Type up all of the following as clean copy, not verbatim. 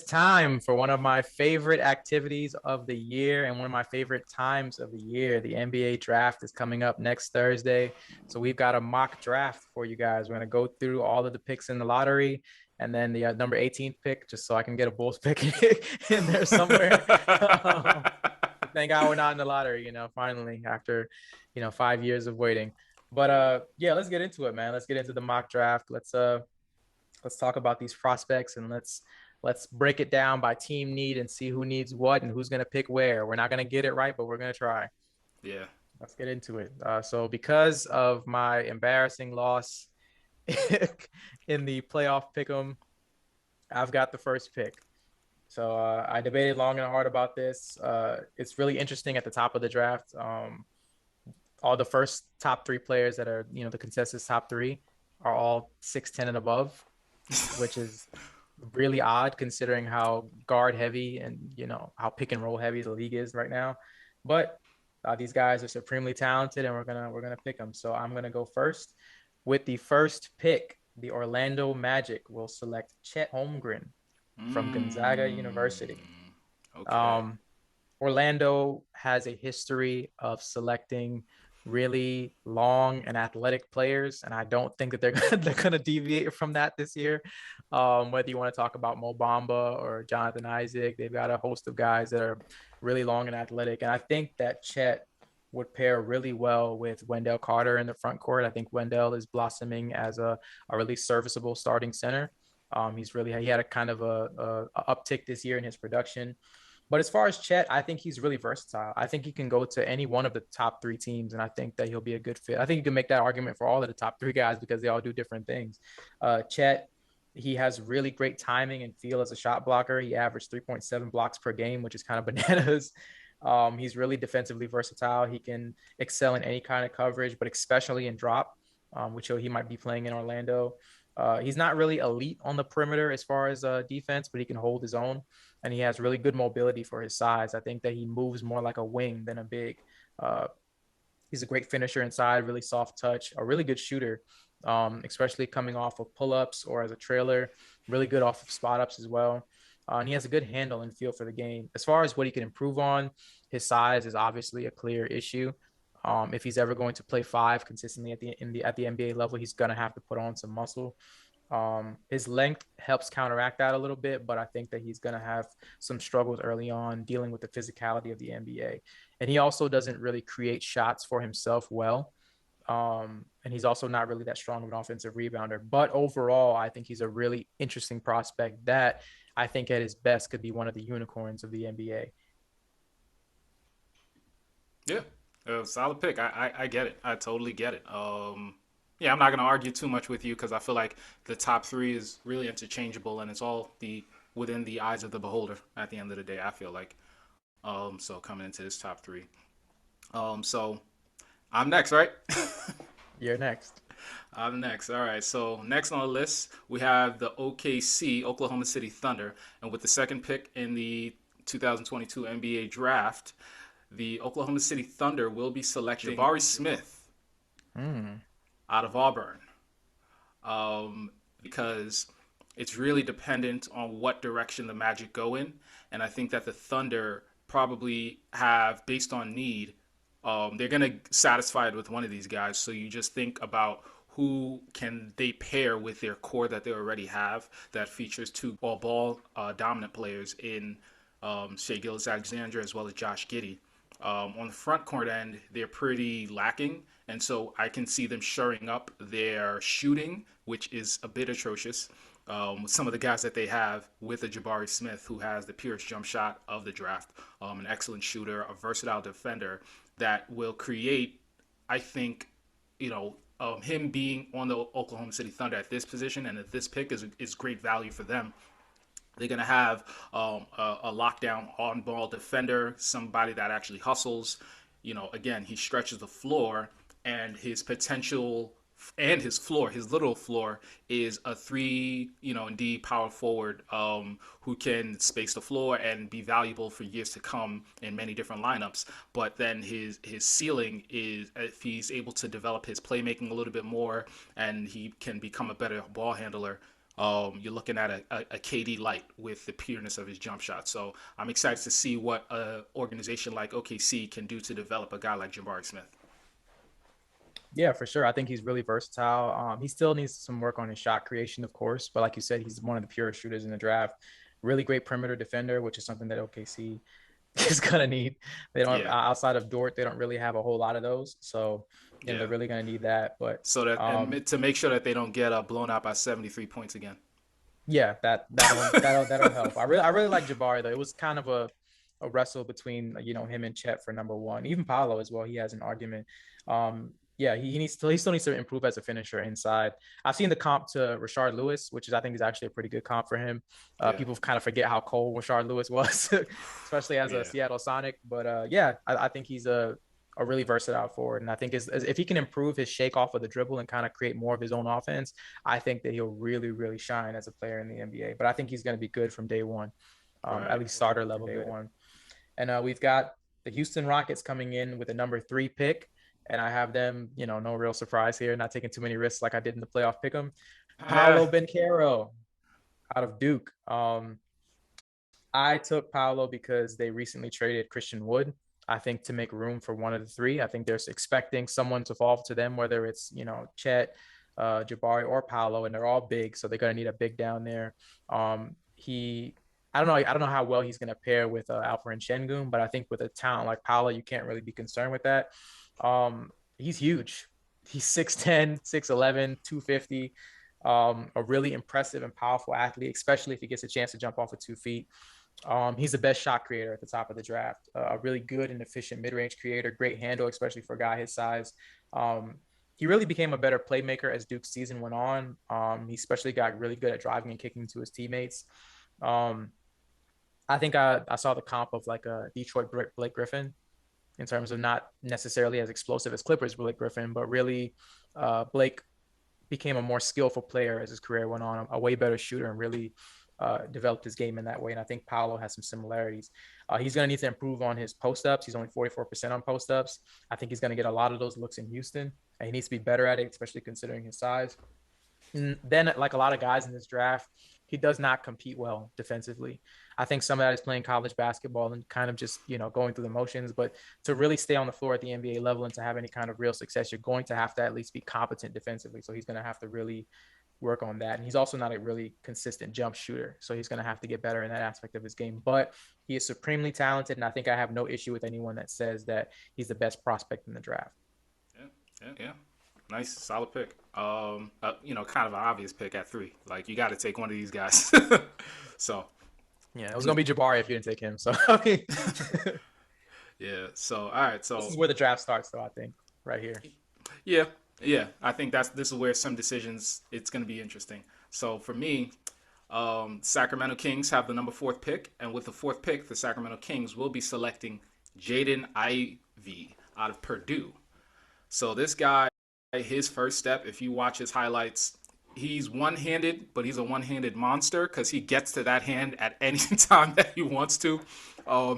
time for one of my favorite activities of the year and one of my favorite times of the year. The NBA draft is coming up next Thursday. So we've got a mock draft for you guys. We're going to go through all of the picks in the lottery and then the number 18th pick, just so I can get a Bulls pick in there somewhere. Thank God we're not in the lottery, finally, after, 5 years of waiting. But yeah, let's get into it, man. Let's get into the mock draft. Let's talk about these prospects and let's break it down by team need and see who needs what and who's going to pick where. We're not going to get it right, but we're going to try. Yeah. Let's get into it. So because of my embarrassing loss in the playoff pick'em, I've got the first pick. So I debated long and hard about this. It's really interesting at the top of the draft. All the first top three players that are, the consensus top three are all 6'10" and above, which is really odd considering how guard heavy and how pick and roll heavy the league is right now. But these guys are supremely talented, and we're gonna pick them. So I'm gonna go first with the first pick. The Orlando Magic will select Chet Holmgren from Gonzaga University. Okay. Um, Orlando has a history of selecting really long and athletic players, and I don't think that they're gonna deviate from that this year. Whether you want to talk about Mo Bamba or Jonathan Isaac, they've got a host of guys that are really long and athletic, and I think that Chet would pair really well with Wendell Carter in the front court. I think Wendell is blossoming as a really serviceable starting center. He had a kind of a uptick this year in his production. But as far as Chet, I think he's really versatile. I think he can go to any one of the top three teams, and I think that he'll be a good fit. I think you can make that argument for all of the top three guys because they all do different things. Chet, he has really great timing and feel as a shot blocker. He averaged 3.7 blocks per game, which is kind of bananas. He's really defensively versatile. He can excel in any kind of coverage, but especially in drop, which he might be playing in Orlando. He's not really elite on the perimeter as far as defense, but he can hold his own, and he has really good mobility for his size. I think that he moves more like a wing than a big. Uh, he's a great finisher inside, really soft touch, a really good shooter, especially coming off of pull-ups or as a trailer. Really good off of spot-ups as well. And he has a good handle and feel for the game. As far as what he can improve on, his size is obviously a clear issue. If he's ever going to play five consistently at the NBA level, he's gonna have to put on some muscle. His length helps counteract that a little bit, but I think that he's gonna have some struggles early on dealing with the physicality of the NBA. And he also doesn't really create shots for himself well. And he's also not really that strong of an offensive rebounder. But overall, I think he's a really interesting prospect that I think at his best could be one of the unicorns of the NBA. Yeah. Solid pick. I get it. I totally get it. Yeah, I'm not gonna argue too much with you because I feel like the top three is really interchangeable and it's all the within the eyes of the beholder. At the end of the day, I feel like. So coming into this top three. So I'm next, right? You're next. I'm next. All right. So next on the list, we have the OKC, Oklahoma City Thunder, and with the second pick in the 2022 NBA Draft, the Oklahoma City Thunder will be selecting Jabari Smith Mm. out of Auburn, because it's really dependent on what direction the Magic go in, and I think that the Thunder probably have, based on need, they're gonna satisfy it with one of these guys. So you just think about who can they pair with their core that they already have that features two all ball dominant players in Shea Gillis Alexander as well as Josh Giddey. On the front court end, they're pretty lacking, and so I can see them shoring up their shooting, which is a bit atrocious. With some of the guys that they have with a Jabari Smith, who has the purest jump shot of the draft, an excellent shooter, a versatile defender that will create, I think, him being on the Oklahoma City Thunder at this position and at this pick is great value for them. They're going to have a lockdown on ball defender, somebody that actually hustles. Again, he stretches the floor, and his potential and his floor, his literal floor, is a three, and D power forward who can space the floor and be valuable for years to come in many different lineups. But then his ceiling is if he's able to develop his playmaking a little bit more and he can become a better ball handler. you're looking at a KD light with the pureness of his jump shot. So I'm excited to see what an organization like OKC can do to develop a guy like Jabari Smith. Yeah, for sure. I think he's really versatile. He still needs some work on his shot creation, of course, but like you said, he's one of the purest shooters in the draft. Really great perimeter defender, which is something that OKC is gonna need. They don't Yeah, outside of Dort, they don't really have a whole lot of those. So, yeah. they're really gonna need that. But So that um, and to make sure that they don't get blown out by 73 points again. yeah, that'll help. I really like Jabari though. It was kind of a wrestle between him and Chet for number one. Even Paolo as well. He has an argument. Yeah, he still needs to improve as a finisher inside. I've seen the comp to Rashard Lewis, which is I think is actually a pretty good comp for him. Yeah, People kind of forget how cold Rashard Lewis was, especially as a yeah, Seattle Sonic. But yeah, I think he's a really versatile forward. And I think if he can improve his shake off of the dribble and kind of create more of his own offense, I think that he'll really, really shine as a player in the NBA. But I think he's going to be good from day one, at right. least starter level day one. And we've got the Houston Rockets coming in with a number 3 pick. And I have them, no real surprise here, not taking too many risks like I did in the playoff pick 'em. Paolo Banchero out of Duke. I took Paolo because they recently traded Christian Wood. I think to make room for one of the three. I think they're expecting someone to fall to them, whether it's Chet, Jabari, or Paolo, and they're all big, so they're gonna need a big down there. He, I don't know how well he's gonna pair with Alperen Şengün, but I think with a talent like Paolo, you can't really be concerned with that. He's huge. He's 6'10", 6'11", 250. A really impressive and powerful athlete, especially if he gets a chance to jump off of 2 feet. He's the best shot creator at the top of the draft. A really good and efficient mid-range creator, great handle, especially for a guy his size. He really became a better playmaker as Duke's season went on. He especially got really good at driving and kicking to his teammates. Um, I think I saw the comp of like a Detroit Blake Griffin in terms of not necessarily as explosive as Clippers Blake Griffin, but really Blake became a more skillful player as his career went on, a way better shooter, and really developed his game in that way. And I think Paolo has some similarities. He's going to need to improve on his post ups. He's only 44% on post ups. I think he's going to get a lot of those looks in Houston, and he needs to be better at it, especially considering his size. And then, like a lot of guys in this draft, he does not compete well defensively. I think some of that is playing college basketball and kind of just, going through the motions. But to really stay on the floor at the NBA level and to have any kind of real success, you're going to have to at least be competent defensively. So he's going to have to really work on that. And he's also not a really consistent jump shooter. So he's going to have to get better in that aspect of his game. But he is supremely talented. And I think I have no issue with anyone that says that he's the best prospect in the draft. Yeah, yeah, yeah. Nice, solid pick. Kind of an obvious pick at 3. Like you got to take one of these guys. So Yeah, it was going to be Jabari if you didn't take him. So, I mean, yeah. So all right. this is So where the draft starts, though, I think, right here. yeah, yeah. I think this is where some decisions it's going to be interesting. So for me, Sacramento Kings have the number 4th pick, and with the 4th pick, the Sacramento Kings will be selecting Jaden Ivey out of Purdue. So this guy, his first step, if you watch his highlights, he's one-handed, but he's a one-handed monster because he gets to that hand at any time that he wants to.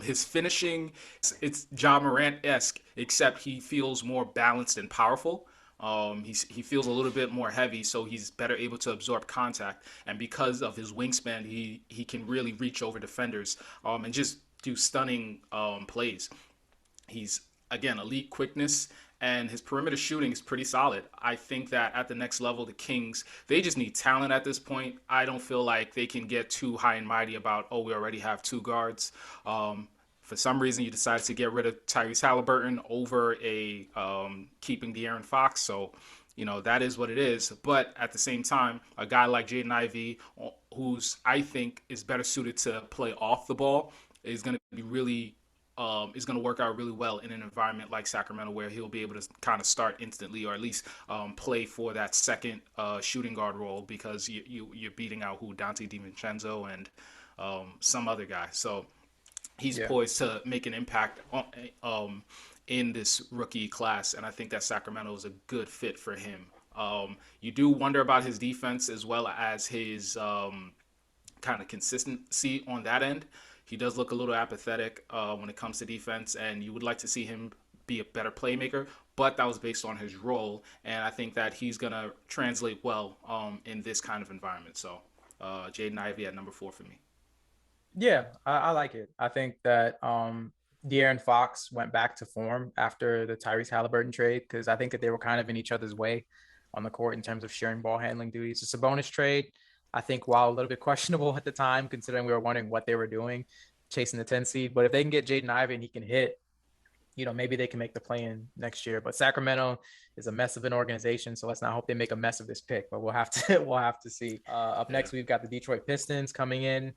His finishing, it's Ja Morant-esque, except he feels more balanced and powerful. He feels a little bit more heavy, so he's better able to absorb contact. And because of his wingspan, he can really reach over defenders and just do stunning plays. He's again elite quickness, and his perimeter shooting is pretty solid. I think that at the next level, the Kings, they just need talent at this point. I don't feel like they can get too high and mighty about, oh, we already have 2 guards. For some reason, you decided to get rid of Tyrese Halliburton over keeping De'Aaron Fox. So, that is what it is. But at the same time, a guy like Jaden Ivey, who's I think is better suited to play off the ball, is going to be really is going to work out really well in an environment like Sacramento, where he'll be able to kind of start instantly, or at least play for that second shooting guard role, because you're beating out Dante DiVincenzo and some other guy. So he's Yeah. poised to make an impact in this rookie class, and I think that Sacramento is a good fit for him. You do wonder about his defense as well as his kind of consistency on that end. He does look a little apathetic when it comes to defense, and you would like to see him be a better playmaker. but that was based on his role, and I think that he's gonna translate well in this kind of environment. So, Jaden Ivey at number 4 for me. Yeah, I like it. I think that De'Aaron Fox went back to form after the Tyrese Halliburton trade because I think that they were kind of in each other's way on the court in terms of sharing ball handling duties. The Sabonis trade, I think, while a little bit questionable at the time, considering we were wondering what they were doing, chasing the 10 seed. But if they can get Jaden Ivey and he can hit, maybe they can make the play in next year. But Sacramento is a mess of an organization, so let's not hope they make a mess of this pick. But we'll have to we'll have to see. Up Yeah. next, we've got the Detroit Pistons coming in.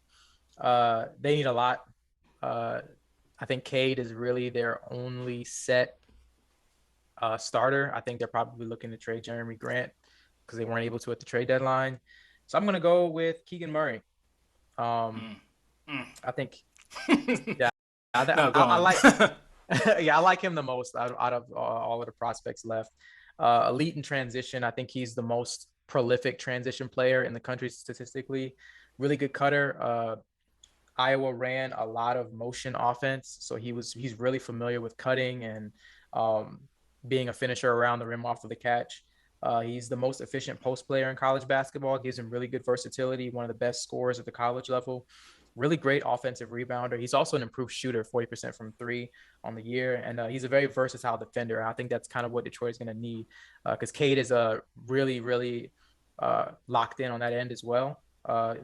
They need a lot. Uh, I think Cade is really their only set starter. I think they're probably looking to trade Jeremy Grant because they weren't able to at the trade deadline. So I'm going to go with Keegan Murray. Mm. Mm. I think, yeah, No, go I on. like, yeah, I like him the most out of all of the prospects left. Elite in transition. I think he's the most prolific transition player in the country statistically. Really good cutter. Iowa ran a lot of motion offense, so he's really familiar with cutting and um, being a finisher around the rim off of the catch. He's the most efficient post player in college basketball. Gives him really good versatility. One of the best scorers at the college level. Really great offensive rebounder. He's also an improved shooter, 40% from three on the year, and he's a very versatile defender. I think that's kind of what Detroit is going to need because Cade is a really locked in on that end as well.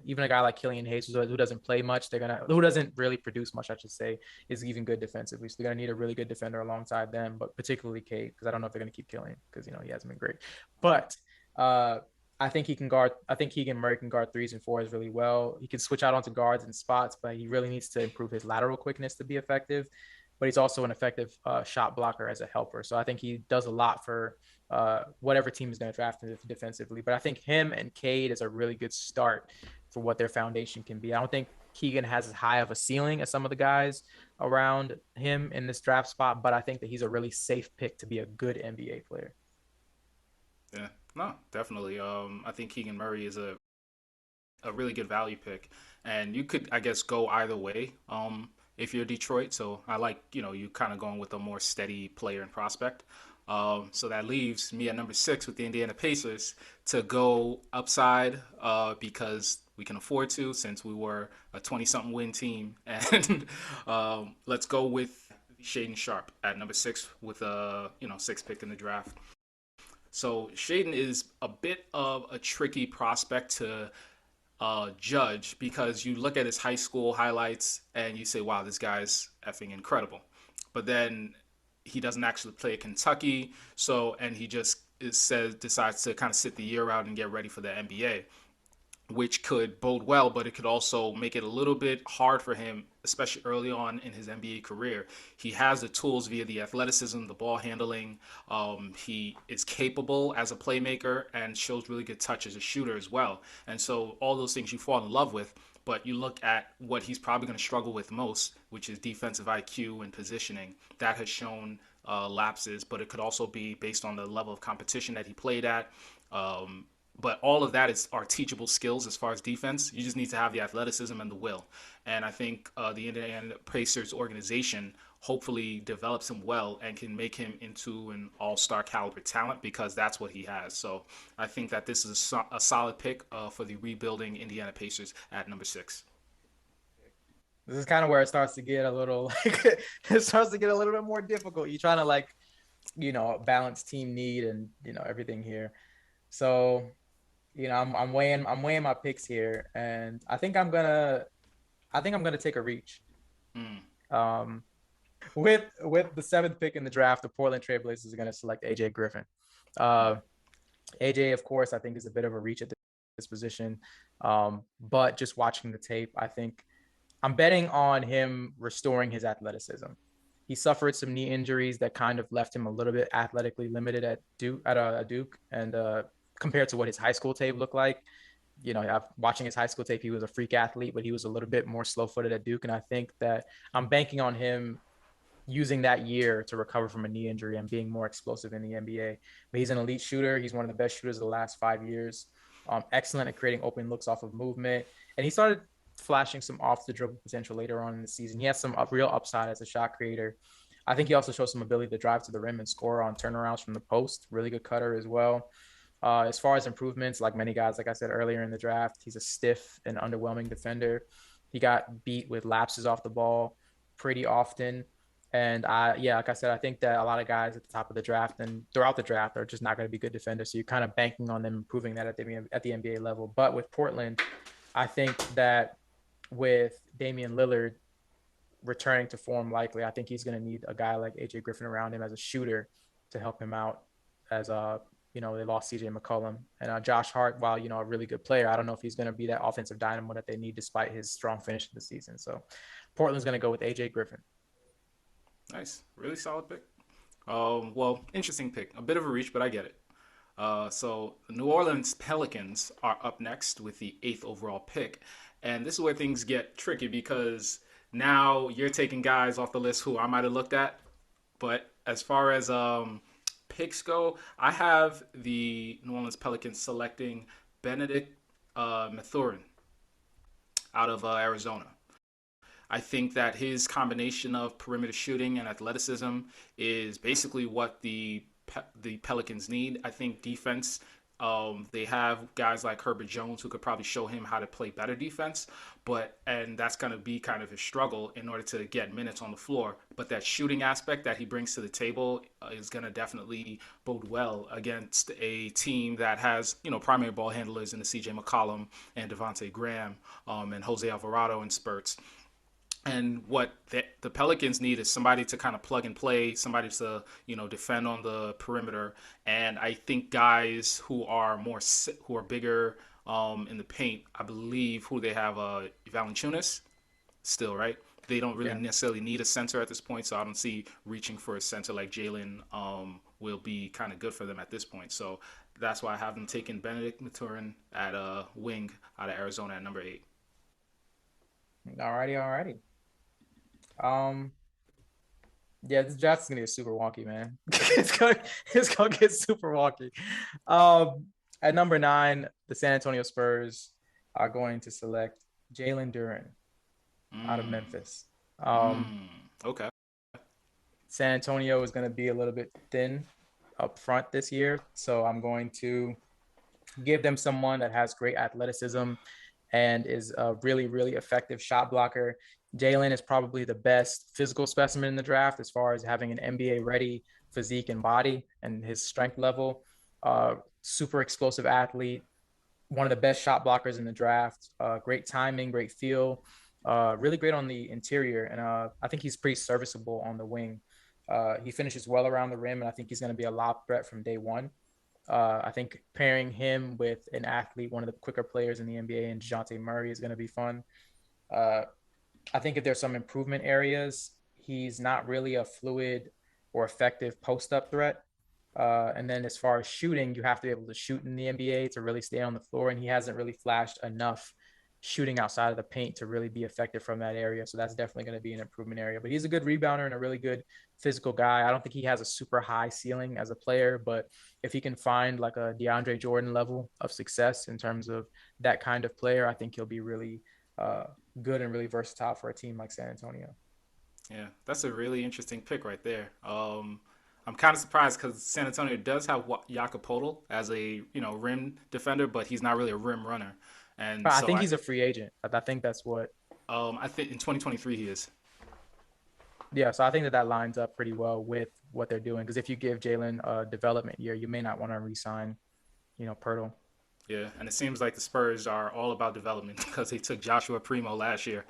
Even a guy like Killian Hayes, who doesn't play much, who doesn't really produce much, I should say, is even good defensively. So they're gonna need a really good defender alongside them, but particularly Cade, because I don't know if they're gonna keep Killian because he hasn't been great. But uh, I think he can guard. I think Keegan Murray can guard threes and fours really well. He can switch out onto guards and spots, but he really needs to improve his lateral quickness to be effective. But he's also an effective shot blocker as a helper. So I think he does a lot for whatever team is going to draft him defensively. But I think him and Cade is a really good start for what their foundation can be. I don't think Keegan has as high of a ceiling as some of the guys around him in this draft spot, but I think that he's a really safe pick to be a good NBA player. Yeah, no, definitely. I think Keegan Murray is a really good value pick, and you could, I guess, go either way. If you're Detroit, so I like you kind of going with a more steady player and prospect. So that leaves me at number 6 with the Indiana Pacers to go upside because we can afford to since we were a 20-something win team. And let's go with Shaden Sharp at number 6 with a 6th pick in the draft. So Shaden is a bit of a tricky prospect to judge because you look at his high school highlights and you say, wow, this guy's effing incredible. But then he doesn't actually play at Kentucky, and he just decides to kind of sit the year out and get ready for the NBA, which could bode well, but it could also make it a little bit hard for him, especially early on in his NBA career. He has the tools via the athleticism, the ball handling. He is capable as a playmaker and shows really good touch as a shooter as well. And so all those things you fall in love with, but you look at what he's probably going to struggle with most, which is defensive IQ and positioning. That has shown lapses, but it could also be based on the level of competition that he played at. But all of that are teachable skills as far as defense. You just need to have the athleticism and the will. And I think the Indiana Pacers organization hopefully develops him well and can make him into an all-star caliber talent because that's what he has. So I think that this is a solid pick for the rebuilding Indiana Pacers at number 6. This is kind of where it starts to get a little like it starts to get a little bit more difficult. You're trying to balance team need and everything here. So I'm weighing my picks here, and I think I'm gonna take a reach. Mm. Um, with the 7th pick in the draft, the Portland Trailblazers are gonna select AJ Griffin. Uh, AJ, of course, I think is a bit of a reach at this position, but just watching the tape, I think I'm betting on him restoring his athleticism. He suffered some knee injuries that kind of left him a little bit athletically limited at Duke, and compared to what his high school tape looked like. Watching his high school tape, he was a freak athlete, but he was a little bit more slow-footed at Duke, and I think that I'm banking on him using that year to recover from a knee injury and being more explosive in the NBA. But he's an elite shooter. He's one of the best shooters of the last 5 years. Excellent at creating open looks off of movement, and he started flashing some off the dribble potential later on in the season. He has some real upside as a shot creator. I think he also shows some ability to drive to the rim and score on turnarounds from the post. Really good cutter as well. As far as improvements, like many guys, like I said earlier in the draft, he's a stiff and underwhelming defender. He got beat with lapses off the ball pretty often. And like I said, I think that a lot of guys at the top of the draft and throughout the draft are just not going to be good defenders. So you're kind of banking on them improving that at the NBA level. But with Portland, I think that with Damian Lillard returning to form likely, I think he's going to need a guy like AJ Griffin around him as a shooter to help him out. As they lost CJ McCollum and Josh Hart, while a really good player, I don't know if he's going to be that offensive dynamo that they need despite his strong finish of the season. So Portland's going to go with AJ Griffin. Nice, really solid pick. Well, interesting pick. A bit of a reach, but I get it. So the New Orleans Pelicans are up next with the 8th overall pick, and this is where things get tricky because now you're taking guys off the list who I might have looked at, but as far as picks go, I have the New Orleans Pelicans selecting Bennedict Mathurin out of Arizona. I think that his combination of perimeter shooting and athleticism is basically what the Pelicans need. I think defense, they have guys like Herbert Jones who could probably show him how to play better defense, and that's going to be kind of his struggle in order to get minutes on the floor. But that shooting aspect that he brings to the table is going to definitely bode well against a team that has, primary ball handlers in the CJ McCollum and Devontae Graham, and Jose Alvarado in spurts. And what the Pelicans need is somebody to kind of plug and play, somebody to defend on the perimeter. And I think guys who are bigger in the paint, I believe who they have, Valanciunas still, right? They don't really necessarily need a center at this point, so I don't see reaching for a center like Jalen will be kind of good for them at this point. So that's why I have them taking Bennedict Mathurin at wing out of Arizona at number 8. Alrighty. Yeah, this draft is gonna get super wonky, man. it's gonna get super wonky. At number 9, the San Antonio Spurs are going to select Jalen Duren out of Memphis. Okay. San Antonio is going to be a little bit thin up front this year, so I'm going to give them someone that has great athleticism and is a really, really effective shot blocker. Jalen is probably the best physical specimen in the draft as far as having an NBA-ready physique and body and his strength level. Super explosive athlete, one of the best shot blockers in the draft. Great timing, great feel, really great on the interior, and I think he's pretty serviceable on the wing. He finishes well around the rim, and I think he's going to be a lob threat from day one. I think pairing him with an athlete, one of the quicker players in the NBA, and Dejounte Murray is going to be fun. I think if there's some improvement areas, he's not really a fluid or effective post-up threat. And then as far as shooting, you have to be able to shoot in the NBA to really stay on the floor, and he hasn't really flashed enough shooting outside of the paint to really be effective from that area. So that's definitely going to be an improvement area. But he's a good rebounder and a really good physical guy. I don't think he has a super high ceiling as a player, but if he can find like a DeAndre Jordan level of success in terms of that kind of player, I think he'll be really good and really versatile for a team like San Antonio. Yeah, that's a really interesting pick right there. I'm kind of surprised because San Antonio does have Jakob Poeltl as a rim defender, but he's not really a rim runner. And But I so think he's a free agent. I think that's what. I think in 2023 he is. Yeah, so I think that lines up pretty well with what they're doing. Because if you give Jalen a development year, you may not want to re-sign, Pirtle. Yeah, and it seems like the Spurs are all about development because they took Joshua Primo last year.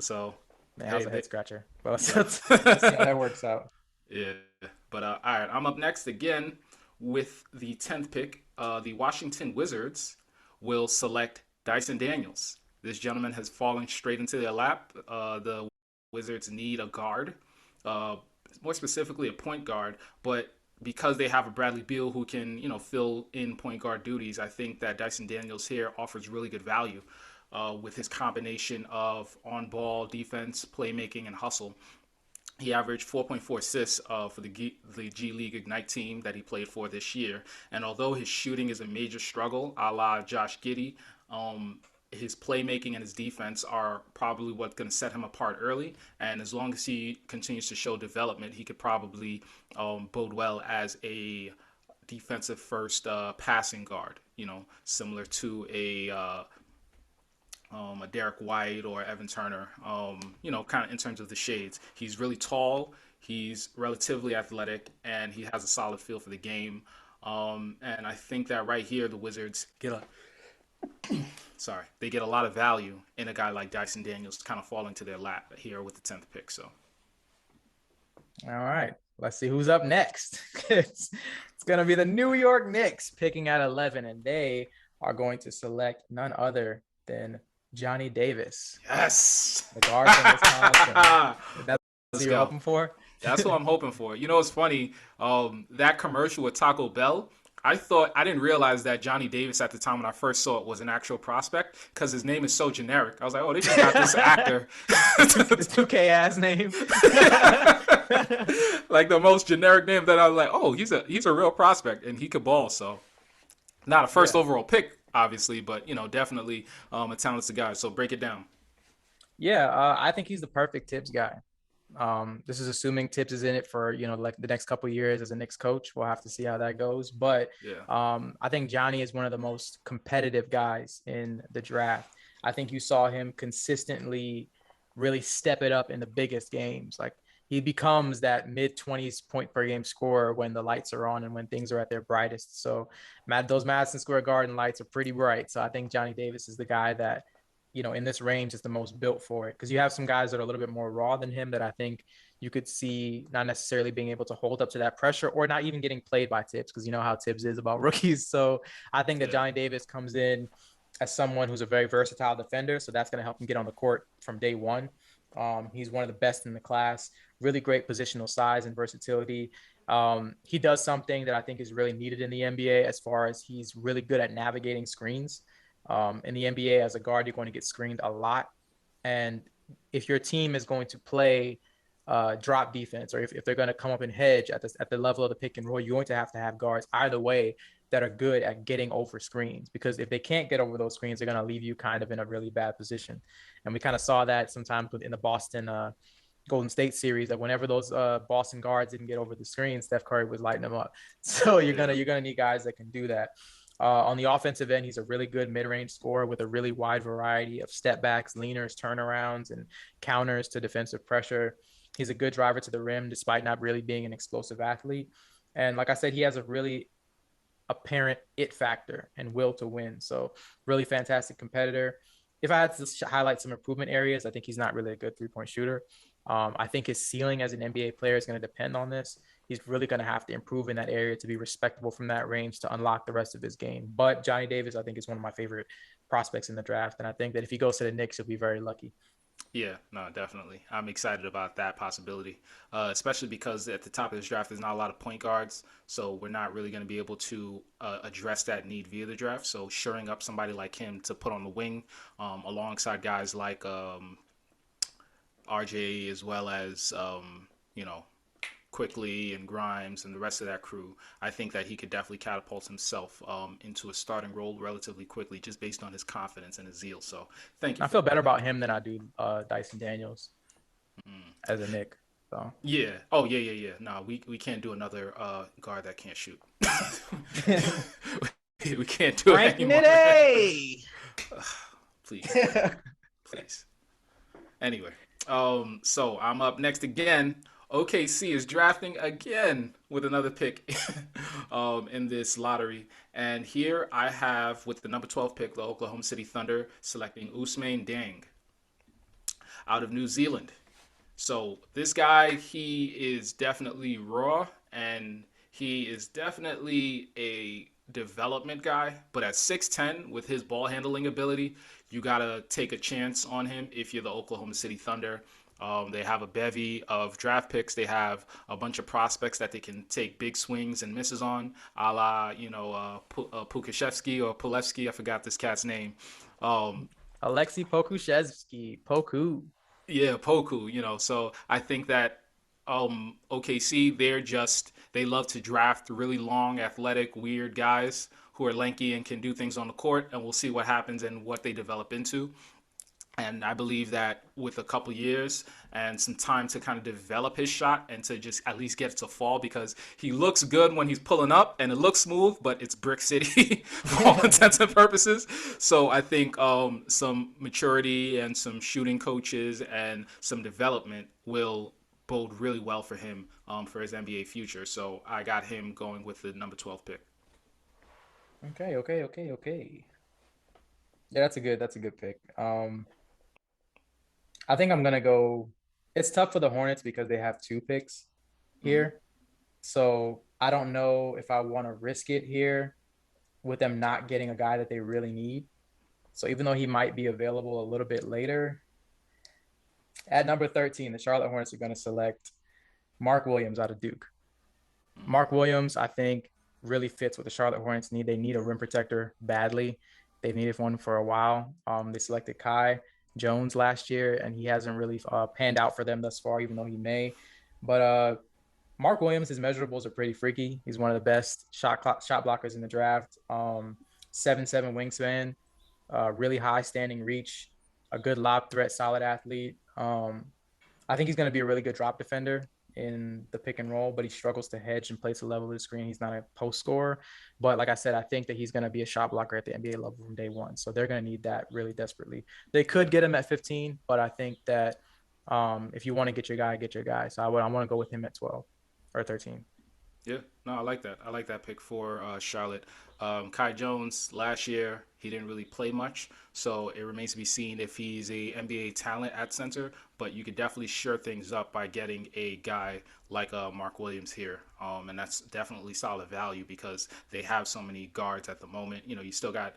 So, Man, that was a head scratcher. Well, let's see yeah. how that works out. Yeah, but all right, I'm up next again with the 10th pick. The Washington Wizards will select Dyson Daniels. This gentleman has fallen straight into their lap. The Wizards need a guard, more specifically a point guard, but because they have a Bradley Beal who can, fill in point guard duties, I think that Dyson Daniels here offers really good value with his combination of on-ball defense, playmaking, and hustle. He averaged 4.4 assists for the G League Ignite team that he played for this year. And although his shooting is a major struggle, a la Josh Giddey, his playmaking and his defense are probably what's going to set him apart early. And as long as he continues to show development, he could probably bode well as a defensive first passing guard, similar to a Derek White or Evan Turner, kind of in terms of the shades. He's really tall, he's relatively athletic, and he has a solid feel for the game. And I think that right here, the Wizards they get a lot of value in a guy like Dyson Daniels kind of falling to their lap here with the 10th pick. So, All right, let's see who's up next. It's going to be the New York Knicks picking at 11, and they are going to select none other than Johnny Davis. Yes. The guard from Wisconsin. That's what you're hoping for? That's what I'm hoping for. It's funny. That commercial with Taco Bell, I didn't realize that Johnny Davis at the time when I first saw it was an actual prospect because his name is so generic. I was like, oh, they just got this actor. This 2K ass name. Like the most generic name that I was like, oh, he's a real prospect and he could ball. So not a first overall pick, obviously, but definitely a talented guy. So break it down. Yeah, I think he's the perfect Tibbs guy. This is assuming Tibbs is in it for like the next couple of years as a Knicks coach. We'll have to see how that goes. But I think Johnny is one of the most competitive guys in the draft. I think you saw him consistently really step it up in the biggest games. Like he becomes that mid-20s point per game scorer when the lights are on and when things are at their brightest. So those Madison Square Garden lights are pretty bright. So I think Johnny Davis is the guy that in this range is the most built for it, because you have some guys that are a little bit more raw than him that I think you could see not necessarily being able to hold up to that pressure or not even getting played by Tibbs, because you know how Tibbs is about rookies. So I think that Johnny Davis comes in as someone who's a very versatile defender, so that's going to help him get on the court from day one. He's one of the best in the class, really great positional size and versatility. He does something that I think is really needed in the NBA as far as he's really good at navigating screens. In the NBA, as a guard, you're going to get screened a lot. And if your team is going to play drop defense, or if they're going to come up and hedge at the level of the pick and roll, you're going to have guards either way that are good at getting over screens. Because if they can't get over those screens, they're going to leave you kind of in a really bad position. And we kind of saw that sometimes in the Boston Golden State series, that whenever those Boston guards didn't get over the screen, Steph Curry was lighting them up. So you're gonna need guys that can do that. On the offensive end, he's a really good mid-range scorer with a really wide variety of step backs, leaners, turnarounds, and counters to defensive pressure. He's a good driver to the rim despite not really being an explosive athlete. And like I said, he has a really apparent it factor and will to win. So really fantastic competitor. If I had to highlight some improvement areas, I think he's not really a good three-point shooter. I think his ceiling as an NBA player is going to depend on this. He's really going to have to improve in that area to be respectable from that range to unlock the rest of his game. But Johnny Davis, I think, is one of my favorite prospects in the draft. And I think that if he goes to the Knicks, he'll be very lucky. Yeah, no, definitely. I'm excited about that possibility, especially because at the top of this draft, there's not a lot of point guards. So we're not really going to be able to address that need via the draft. So shoring up somebody like him to put on the wing alongside guys like RJ, as well as, Quickly and Grimes and the rest of that crew, I think that he could definitely catapult himself into a starting role relatively quickly, just based on his confidence and his zeal. So thank you. I feel better about him than I do Dyson Daniels as a Knick. So yeah. Oh yeah. No, we can't do another guard that can't shoot. We can't do it anymore. Please. Please. Anyway, so I'm up next again. OKC is drafting again with another pick in this lottery. And here I have, with the number 12 pick, the Oklahoma City Thunder selecting Ousmane Dieng out of New Zealand. So this guy, he is definitely raw, and he is definitely a development guy. But at 6'10", with his ball handling ability, you got to take a chance on him if you're the Oklahoma City Thunder. They have a bevy of draft picks. They have a bunch of prospects that they can take big swings and misses on, a la, Pukashevsky or Pulevsky. I forgot this cat's name. Alexei Pokushevsky. Poku. Yeah, Poku, So I think that OKC, they love to draft really long, athletic, weird guys who are lanky and can do things on the court, and we'll see what happens and what they develop into. And I believe that with a couple years and some time to kind of develop his shot and to just at least get it to fall, because he looks good when he's pulling up and it looks smooth, but it's Brick City for all intents and purposes. So I think some maturity and some shooting coaches and some development will bode really well for him for his NBA future. So I got him going with the number 12 pick. Okay. Yeah, that's a good pick. I think I'm gonna go. It's tough for the Hornets because they have two picks Mm-hmm. here. So I don't know if I want to risk it here with them not getting a guy that they really need. So even though he might be available a little bit later, at number 13, the Charlotte Hornets are going to select Mark Williams out of Duke. Mark Williams, I think, really fits what the Charlotte Hornets need. They need a rim protector badly. They've needed one for a while. They selected Kai Jones last year, and he hasn't really panned out for them thus far, even though he may. But Mark Williams, his measurables are pretty freaky. He's one of the best shot blockers in the draft. 7'7" wingspan, really high standing reach, a good lob threat, solid athlete. I think he's going to be a really good drop defender in the pick and roll, but he struggles to hedge and play to the level of the screen. He's not a post scorer. But like I said, I think that he's going to be a shot blocker at the NBA level from day one. So they're going to need that really desperately. They could get him at 15, but I think that if you want to get your guy, get your guy. So I want to go with him at 12 or 13. Yeah, no, I like that. I like that pick for Charlotte. Kai Jones last year he didn't really play much, so it remains to be seen if he's a NBA talent at center. But you could definitely sure things up by getting a guy like Mark Williams here, and that's definitely solid value because they have so many guards at the moment. You know, you still got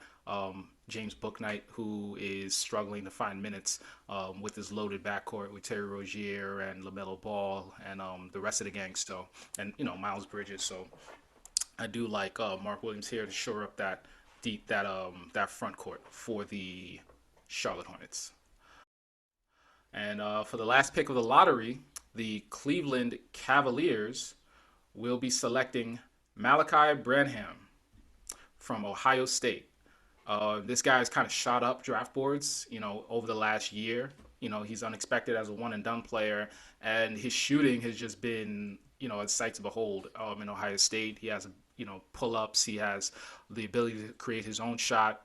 James Bouknight, who is struggling to find minutes with his loaded backcourt with Terry Rozier and LaMelo Ball and the rest of the gang. So, and Miles Bridges. So, I do like Mark Williams here to shore up that front court for the Charlotte Hornets. And for the last pick of the lottery, the Cleveland Cavaliers will be selecting Malaki Branham from Ohio State. This guy's kind of shot up draft boards, over the last year. He's unexpected as a one and done player, and his shooting has just been, a sight to behold. In Ohio State, he has, pull ups. He has the ability to create his own shot.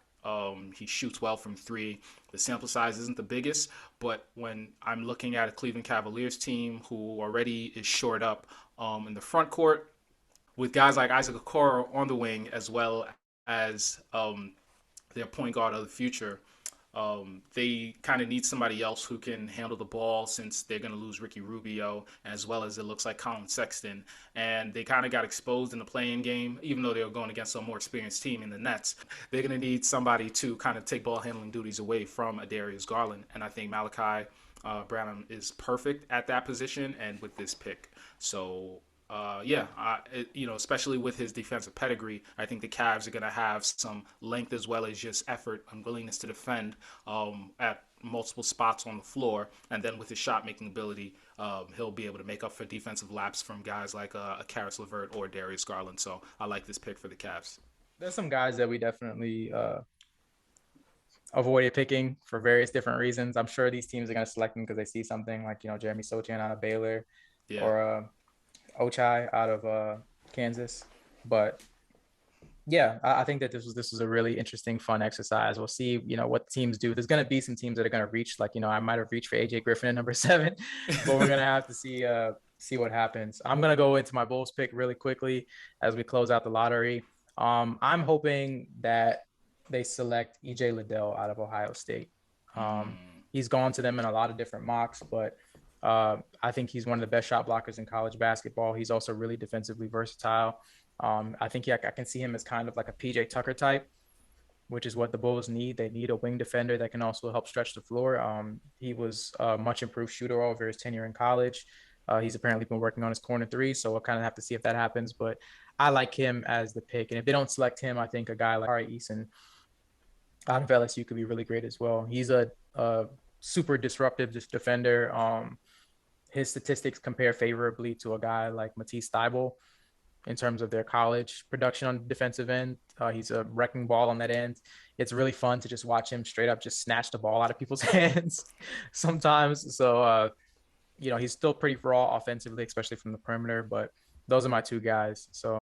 He shoots well from three. The sample size isn't the biggest, but when I'm looking at a Cleveland Cavaliers team who already is shored up in the front court with guys like Isaac Okoro on the wing as well as their point guard of the future. They kind of need somebody else who can handle the ball since they're going to lose Ricky Rubio, as well as it looks like Colin Sexton. And they kind of got exposed in the playing game, even though they were going against a more experienced team in the Nets. They're going to need somebody to kind of take ball handling duties away from Darius Garland. And I think Malaki Branham is perfect at that position and with this pick. So especially with his defensive pedigree, I think the Cavs are going to have some length as well as just effort and willingness to defend at multiple spots on the floor. And then with his shot making ability, he'll be able to make up for defensive laps from guys like a Karis LeVert or Darius Garland. So I like this pick for the Cavs. There's some guys that we definitely avoided picking for various different reasons. I'm sure these teams are going to select them because they see something like, Jeremy Sochan out of Baylor Yeah. or Ochai out of Kansas. But yeah, I think that this was a really interesting, fun exercise. We'll see, what teams do. There's going to be some teams that are going to reach, like, I might have reached for AJ Griffin at number 7, but we're going to have to see what happens. I'm going to go into my Bulls pick really quickly as we close out the lottery. I'm hoping that they select EJ Liddell out of Ohio State. He's gone to them in a lot of different mocks, but I think he's one of the best shot blockers in college basketball. He's also really defensively versatile. I think I can see him as kind of like a PJ Tucker type, which is what the Bulls need. They need a wing defender that can also help stretch the floor. He was a much improved shooter over his tenure in college. He's apparently been working on his corner three, so we'll kind of have to see if that happens. But I like him as the pick. And if they don't select him, I think a guy like Tari Eason out of LSU could be really great as well. He's a super disruptive defender. His statistics compare favorably to a guy like Matisse Thybulle. in terms of their college production on the defensive end. He's a wrecking ball on that end. It's really fun to just watch him straight up just snatch the ball out of people's hands sometimes. So, he's still pretty raw offensively, especially from the perimeter. But those are my two guys. So,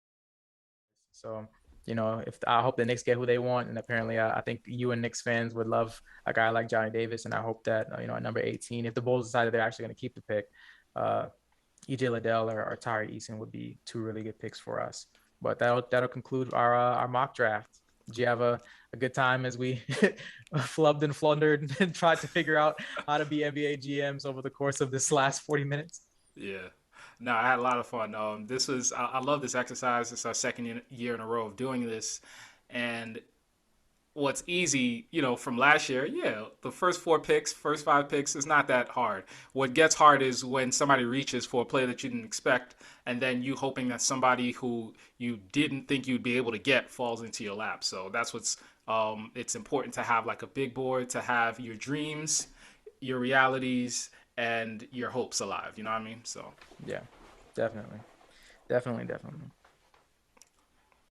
if I hope the Knicks get who they want, and apparently, I think you and Knicks fans would love a guy like Johnny Davis, and I hope that at number 18, if the Bulls decided they're actually going to keep the pick, uh, EJ Liddell or Tari Eason would be two really good picks for us. But that'll conclude our mock draft. Did you have a good time as we flubbed and flundered and tried to figure out how to be NBA GMs over the course of this last 40 minutes? Yeah. No, I had a lot of fun. This was I love this exercise. It's our second year in a row of doing this, and what's easy, from last year, yeah, the first four picks, first five picks is not that hard. What gets hard is when somebody reaches for a player that you didn't expect, and then you hoping that somebody who you didn't think you'd be able to get falls into your lap. So that's what's it's important to have like a big board to have your dreams, your realities, and your hopes alive. You know what I mean? So Yeah, definitely, definitely, definitely.